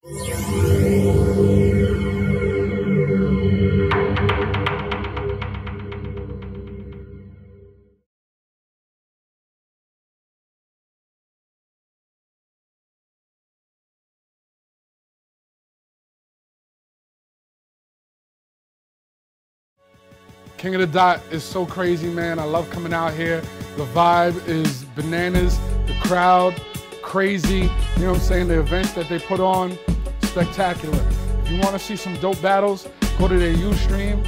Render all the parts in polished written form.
King of the Dot is so crazy, man. I love coming out here. The vibe is bananas. The crowd, crazy. You know what I'm saying? The events that they put on, spectacular. If you want to see some dope battles, go to their Ustream.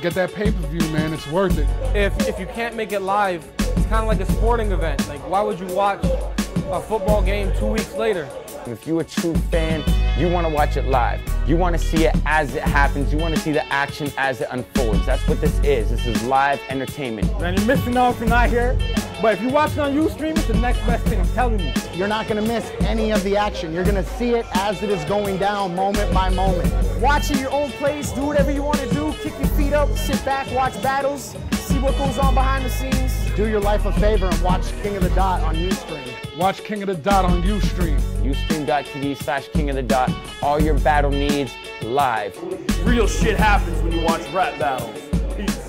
Get that pay-per-view, man. It's worth it. If you can't make it live, it's kind of like a sporting event. Like, why would you watch a football game 2 weeks later? If you're a true fan, you want to watch it live. You want to see it as it happens. You want to see the action as it unfolds. That's what this is. This is live entertainment. Man, you're missing out if you're not here. But if you watch it on Ustream, it's the next best thing, I'm telling you. You're not going to miss any of the action. You're going to see it as it is going down, moment by moment. Watch at your own place, do whatever you want to do, kick your feet up, sit back, watch battles, see what goes on behind the scenes. Do your life a favor and watch King of the Dot on Ustream. Watch King of the Dot on Ustream. Ustream.tv/King of the Dot. All your battle needs live. Real shit happens when you watch rap battles. Peace.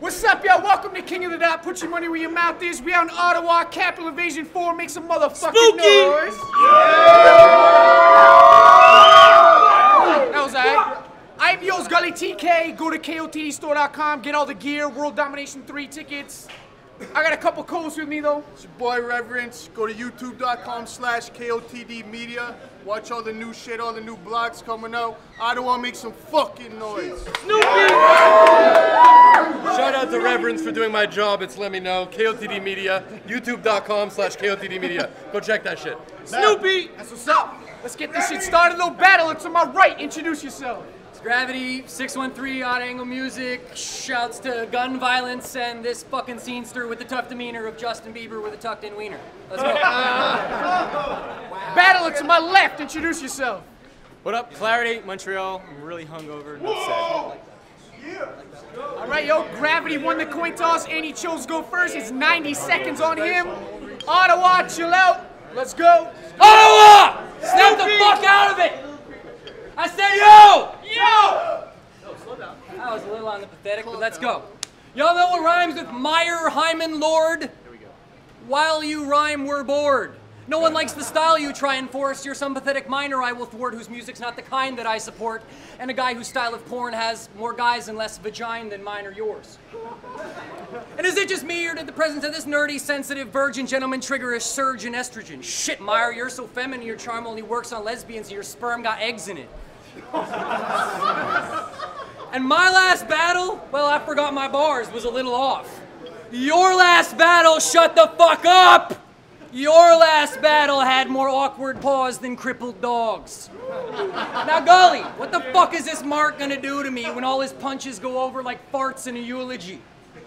What's up, y'all? Welcome to King of the Dot. Put your money where your mouth is. We out in Ottawa, Capital Invasion 4. Make some motherfucking noise. That was alright. I'm Yo's Gully TK. Go to KOTDstore.com. Get all the gear. World Domination 3 tickets. I got a couple codes with me, though. It's your boy Reverence. Go to youtube.com/KOTD Media. Watch all the new shit, all the new blogs coming out. Ottawa, make some fucking noise. Snoopy! Shout out to Reverence for doing my job. It's Let Me Know. KOTD Media. youtube.com/KOTD Media. Go check that shit. Snoopy! That's what's up. Let's get this shit started. Little battle. It's on my right. Introduce yourself. Gravity, 613, Odd Angle Music, shouts to gun violence and this fucking scenester with the tough demeanor of Justin Bieber with a tucked in wiener. Let's go. Battle, it's to my left. Introduce yourself. What up? Clarity, Montreal. I'm really hungover. Enough said. All right, yo, Gravity won the coin toss and he chose to go first. It's 90 seconds on him. Ottawa, chill out. Let's go. Ottawa! Snap the fuck out of it! I said yo! Yo! No, slow down. That was a little on the pathetic, but let's go. Y'all know what rhymes with Meyer, Hyman, Lord? Here we go. While you rhyme, we're bored. No one likes the style you try and force. You're some pathetic minor I will thwart, whose music's not the kind that I support, and a guy whose style of porn has more guys and less vagina than mine or yours. And is it just me, or did the presence of this nerdy, sensitive, virgin gentleman trigger a surge in estrogen? Shit, Meyer, you're so feminine, your charm only works on lesbians, and your sperm got eggs in it. And my last battle, well, I forgot my bars, was a little off. Your last battle, shut the fuck up! Your last battle had more awkward paws than crippled dogs. Now, Gully, what the fuck is this Mark gonna do to me when all his punches go over like farts in a eulogy?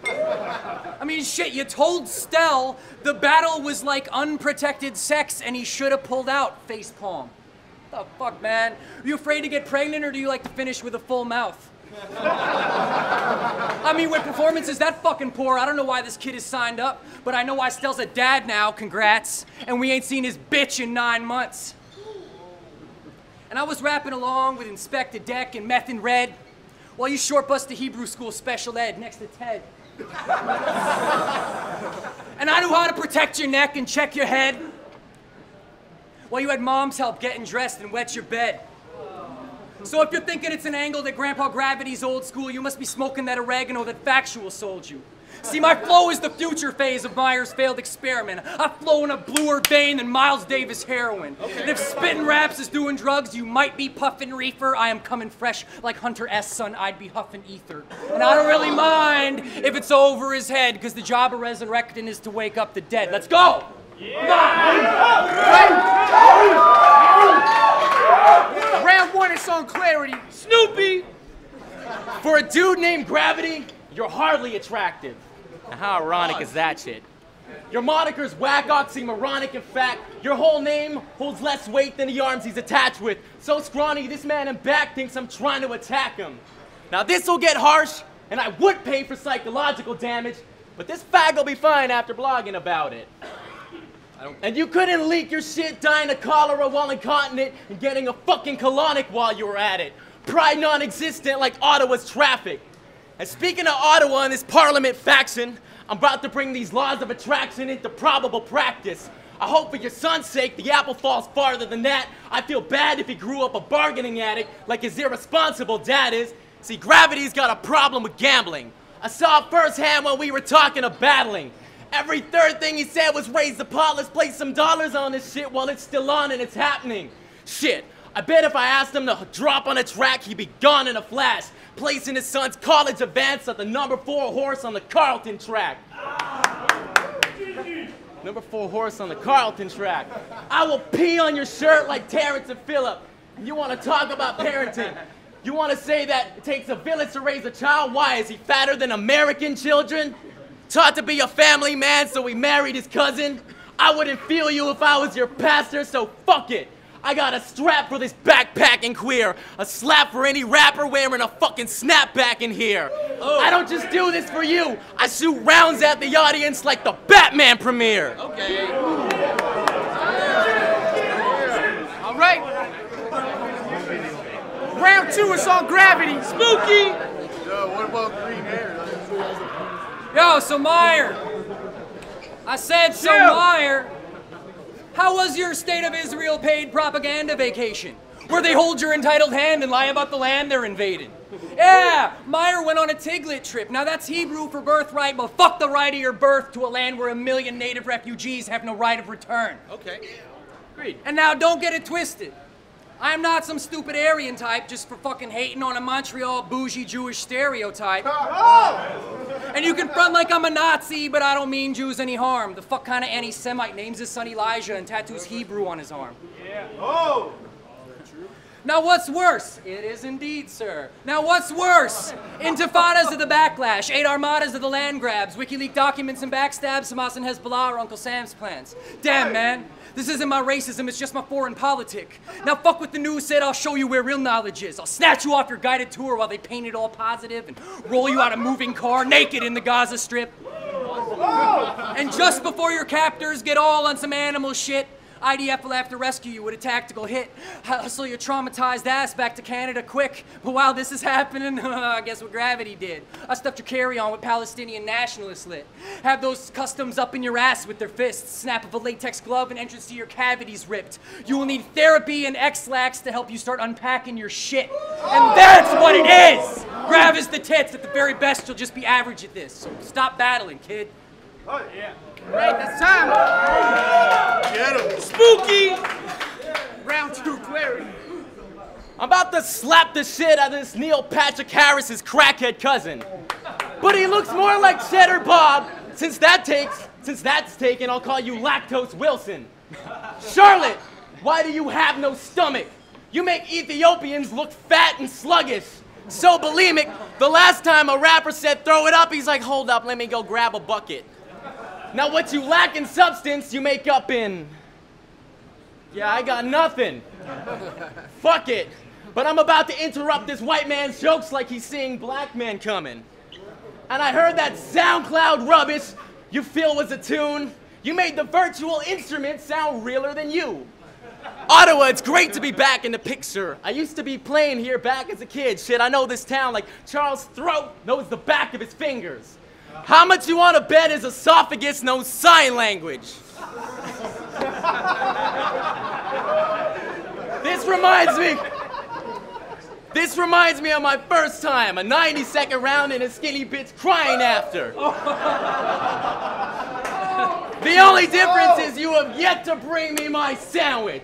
I mean, shit, you told Stell the battle was like unprotected sex and he should have pulled out, facepalm. What the fuck, man? Are you afraid to get pregnant or do you like to finish with a full mouth? I mean, with performances that fucking poor, I don't know why this kid is signed up, but I know why Stell's a dad now, congrats, and we ain't seen his bitch in 9 months. And I was rapping along with Inspector Deck and Meth and Red, while you short bust to Hebrew school special ed next to Ted. And I knew how to protect your neck and check your head, while you had mom's help getting dressed and wet your bed. So if you're thinking it's an angle that Grandpa Gravity's old school, you must be smoking that oregano that Factual sold you. See, my flow is the future phase of Meyer's failed experiment. I flow in a bluer vein than Miles Davis heroin. Okay. And if spitting raps is doing drugs, you might be puffing reefer. I am coming fresh like Hunter S. Son, I'd be huffing ether. And I don't really mind if it's over his head, because the job of resurrecting is to wake up the dead. Let's go! Round one, it's on Clarity. Snoopy! For a dude named Gravity, you're hardly attractive. Now, how ironic is that shit? Your moniker's whack, oxymoronic. In fact, your whole name holds less weight than the arms he's attached with. So scrawny, this man in back thinks I'm trying to attack him. Now this'll get harsh, and I would pay for psychological damage, but this fag will be fine after blogging about it. And you couldn't leak your shit dying of cholera while incontinent and getting a fucking colonic while you were at it. Pride non-existent like Ottawa's traffic. And speaking of Ottawa and this parliament faction, I'm about to bring these laws of attraction into probable practice. I hope for your son's sake the apple falls farther than that. I feel bad if he grew up a bargaining addict like his irresponsible dad is. See, gravity's got a problem with gambling. I saw it firsthand when we were talking of battling. Every third thing he said was raise the pot, let's place some dollars on this shit while it's still on and it's happening. Shit, I bet if I asked him to drop on a track, he'd be gone in a flash, placing his son's college advance at the number 4 horse on the Carlton track. Number 4 horse on the Carlton track. I will pee on your shirt like Terrence and Phillip. You want to talk about parenting? You want to say that it takes a village to raise a child? Why, is he fatter than American children? Taught to be a family man, so he married his cousin. I wouldn't feel you if I was your pastor, so fuck it. I got a strap for this backpacking queer. A slap for any rapper wearing a fucking snapback in here. Oh. I don't just do this for you. I shoot rounds at the audience like the Batman premiere. Okay. All right. Round 2 is on gravity. Spooky. Yo, what about green hair? Yo, so Meyer. I said, so Meyer. How was your State of Israel paid propaganda vacation? Where they hold your entitled hand and lie about the land they're invading? Yeah, Meyer went on a Tiglit trip. Now that's Hebrew for birthright, but fuck the right of your birth to a land where 1 million native refugees have no right of return. Okay, agreed. And now don't get it twisted. I'm not some stupid Aryan type just for fucking hating on a Montreal bougie Jewish stereotype. And you can front like I'm a Nazi, but I don't mean Jews any harm. The fuck kind of anti-Semite names his son Elijah and tattoos Hebrew on his arm? Yeah. Oh! Now what's worse? It is indeed, sir. Now what's worse? Intifadas of the backlash, 8 armadas of the land grabs, WikiLeaks documents and backstabs, Hamas and Hezbollah or Uncle Sam's plans. Damn, man. This isn't my racism, it's just my foreign politic. Now fuck what the news said, I'll show you where real knowledge is. I'll snatch you off your guided tour while they paint it all positive and roll you out a moving car naked in the Gaza Strip. And just before your captors get all on some animal shit, IDF will have to rescue you with a tactical hit. Hustle your traumatized ass back to Canada quick. But while this is happening, guess what gravity did? I stuffed your carry-on with Palestinian nationalists lit. Have those customs up in your ass with their fists. Snap of a latex glove and entrance to your cavities ripped. You will need therapy and X-Lax to help you start unpacking your shit. And that's what it is! Grav is the tits. At the very best, you'll just be average at this. So stop battling, kid. Oh, yeah. Right, that's time. Get him. Spooky. Round 2, clarity. I'm about to slap the shit out of this Neil Patrick Harris's crackhead cousin. But he looks more like Cheddar Bob. Since that's taken, I'll call you Lactose Wilson. Charlotte, why do you have no stomach? You make Ethiopians look fat and sluggish. So bulimic, the last time a rapper said throw it up, he's like, hold up, let me go grab a bucket. Now what you lack in substance, you make up in... Yeah, I got nothing. Fuck it. But I'm about to interrupt this white man's jokes like he's seeing black men coming. And I heard that SoundCloud rubbish you feel was a tune. You made the virtual instrument sound realer than you. Ottawa, it's great to be back in the picture. I used to be playing here back as a kid. Shit, I know this town like Charles Throat knows the back of his fingers. How much you want to bet his esophagus knows sign language? This reminds me of my first time, a 90-second round and a skinny bitch crying after. The only difference is you have yet to bring me my sandwich.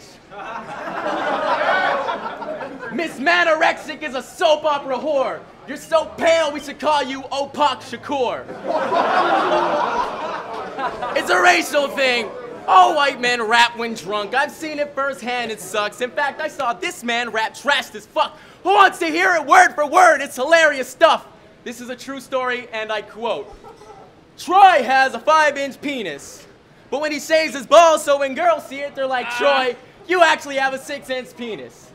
Miss Manorexic is a soap opera whore. You're so pale, we should call you Opak Shakur. It's a racial thing. All white men rap when drunk. I've seen it firsthand, it sucks. In fact, I saw this man rap trashed as fuck. Who wants to hear it word for word? It's hilarious stuff. This is a true story, and I quote, Troy has a 5-inch penis. But when he shaves his balls, so when girls see it, they're like, Troy, you actually have a 6-inch penis.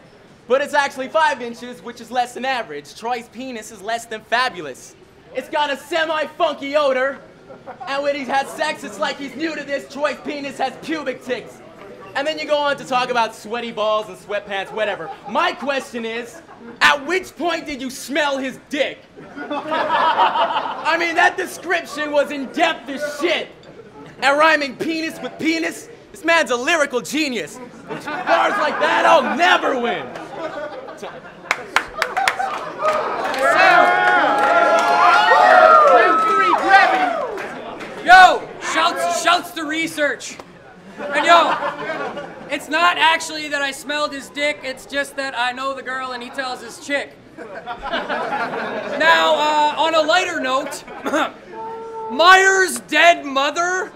But it's actually 5 inches, which is less than average. Troy's penis is less than fabulous. It's got a semi-funky odor, and when he's had sex, it's like he's new to this. Troy's penis has pubic tics. And then you go on to talk about sweaty balls and sweatpants, whatever. My question is, at which point did you smell his dick? I mean, that description was in-depth as shit. And rhyming penis with penis, this man's a lyrical genius. With bars like that, I'll never win. Yo, shouts to research. And yo, it's not actually that I smelled his dick, it's just that I know the girl and he tells his chick. Now, on a lighter note, Meyer's dead mother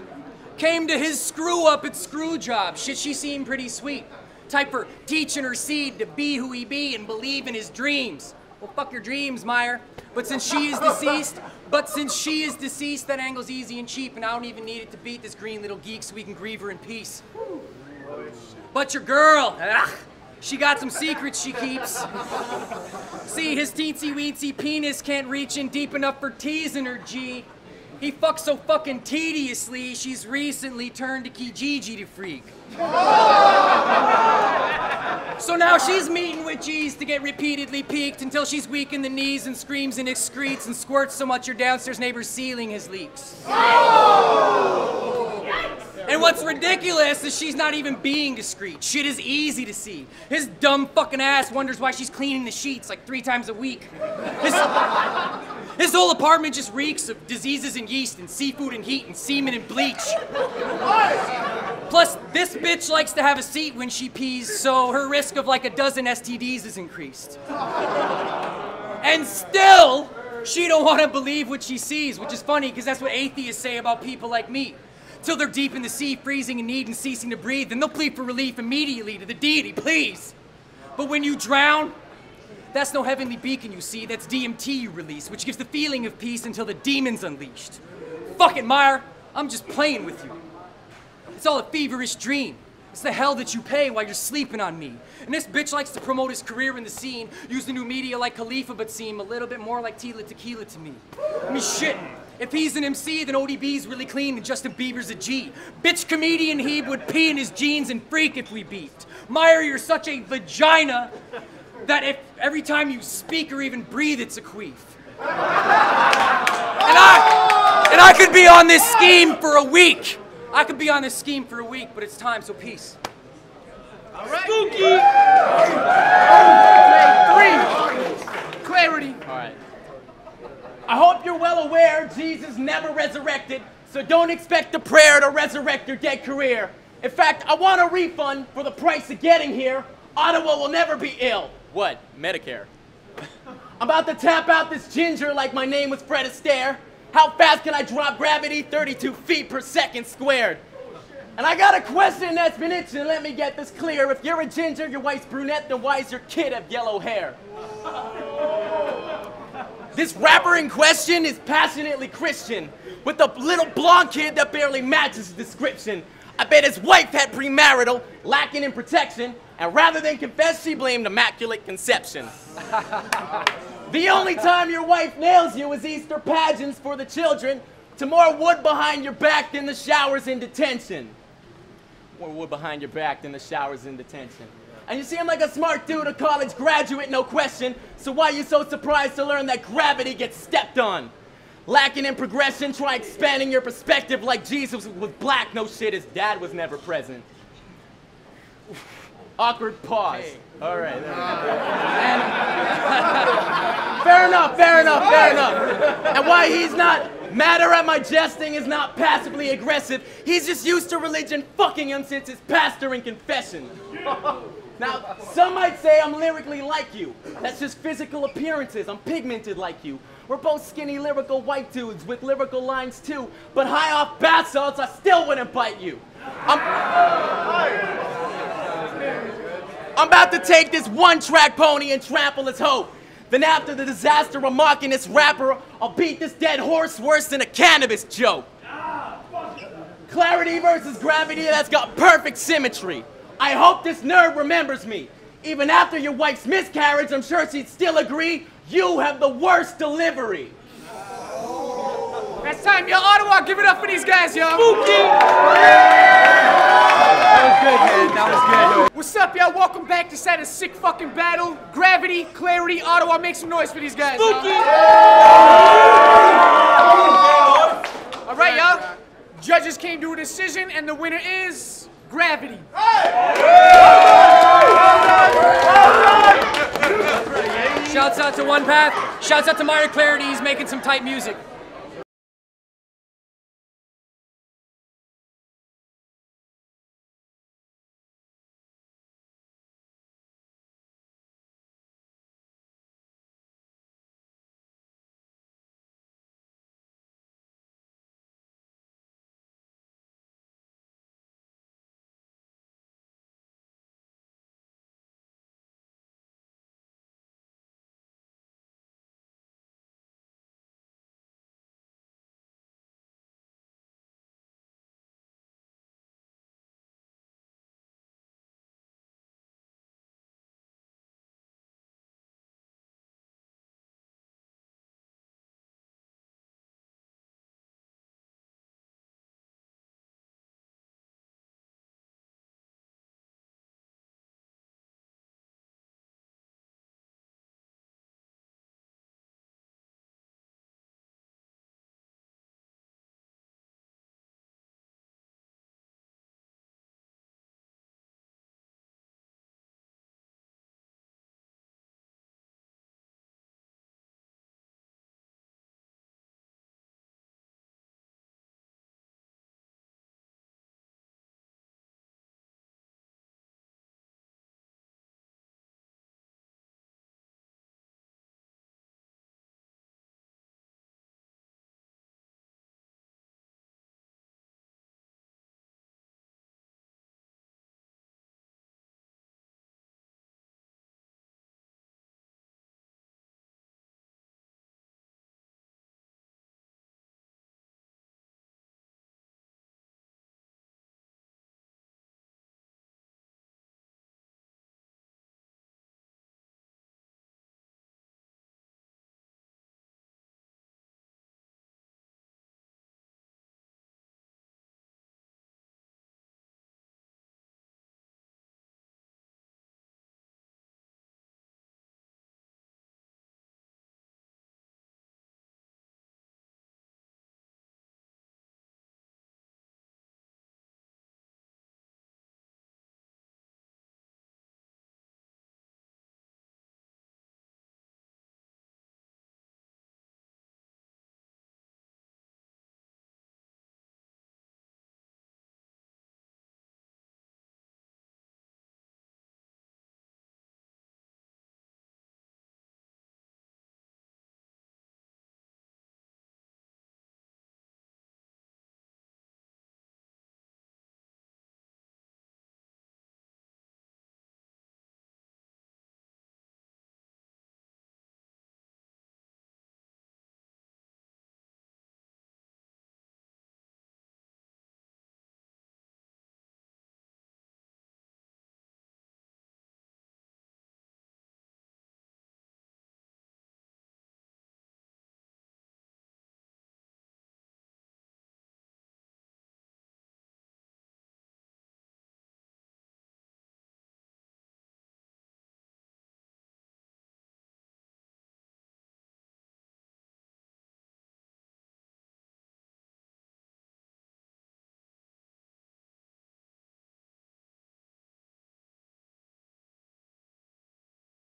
came to his screw-up at screw job. Shit, she seemed pretty sweet. Type for teaching her seed to be who he be and believe in his dreams. Well, fuck your dreams, Meyer. But since she is deceased, that angle's easy and cheap, and I don't even need it to beat this green little geek so we can grieve her in peace. But your girl, she got some secrets she keeps. See, his teensy-weensy penis can't reach in deep enough for teasing her, G. He fucks so fucking tediously, she's recently turned to Kijiji to freak. So now she's meeting with G's to get repeatedly peaked until she's weak in the knees and screams and excretes and squirts so much her downstairs neighbor's ceiling has leaks. And what's ridiculous is she's not even being discreet. Shit is easy to see. His dumb fucking ass wonders why she's cleaning the sheets like 3 times a week. His whole apartment just reeks of diseases and yeast and seafood and heat and semen and bleach. Plus, this bitch likes to have a seat when she pees, so her risk of like a dozen STDs is increased. And still, she don't want to believe what she sees, which is funny because that's what atheists say about people like me. Till they're deep in the sea, freezing in need and ceasing to breathe, then they'll plead for relief immediately to the deity, please. But when you drown, that's no heavenly beacon, you see. That's DMT you release, which gives the feeling of peace until the demon's unleashed. Fuck it, Meyer. I'm just playing with you. It's all a feverish dream. It's the hell that you pay while you're sleeping on me. And this bitch likes to promote his career in the scene, use the new media like Khalifa, but seem a little bit more like Tila Tequila to me. I mean, shit. If he's an MC, then ODB's really clean and Justin Bieber's a G. Bitch comedian he would pee in his jeans and freak if we beefed. Meyer, you're such a vagina that if every time you speak or even breathe, it's a queef. And I could be on this scheme for a week. I could be on this scheme for a week, but it's time, so peace. All right. Spooky! 3. Clarity. All right. I hope you're well aware Jesus never resurrected, so don't expect a prayer to resurrect your dead career. In fact, I want a refund for the price of getting here. Ottawa will never be ill. What? Medicare. I'm about to tap out this ginger like my name was Fred Astaire. How fast can I drop gravity? 32 feet per second squared. And I got a question that's been itching. Let me get this clear. If you're a ginger, your wife's brunette, then why does your kid have yellow hair? This rapper in question is passionately Christian, with a little blonde kid that barely matches the description. I bet his wife had premarital, lacking in protection, and rather than confess, she blamed immaculate conception. The only time your wife nails you is Easter pageants for the children, to more wood behind your back than the showers in detention. More wood behind your back than the showers in detention. And you seem like a smart dude, a college graduate, no question. So why are you so surprised to learn that gravity gets stepped on? Lacking in progression, try expanding your perspective like Jesus was black. No shit, his dad was never present. Awkward pause. Hey. All right. Fair enough. And why he's not madder at my jesting is not passively aggressive. He's just used to religion fucking him since his pastor in confession. Now, some might say I'm lyrically like you. That's just physical appearances. I'm pigmented like you. We're both skinny, lyrical white dudes with lyrical lines too. But high off bath salts, I still wouldn't bite you. I'm about to take this one-track pony and trample his hope. Then after the disaster of mocking this rapper, I'll beat this dead horse worse than a cannabis joke. Clarity versus gravity, that's got perfect symmetry. I hope this nerd remembers me. Even after your wife's miscarriage, I'm sure she'd still agree you have the worst delivery. That's time, yo. Ottawa, give it up for these guys, yo. Spooky! That was good, man. That was good. What's up, yo? Welcome back to set a sick fucking battle. Gravity, Clarity, Ottawa. Make some noise for these guys. Spooky! All right, yo. Judges came to a decision, and the winner is Gravity. Shouts out to One Path. Shouts out to Mario Clarity. He's making some tight music.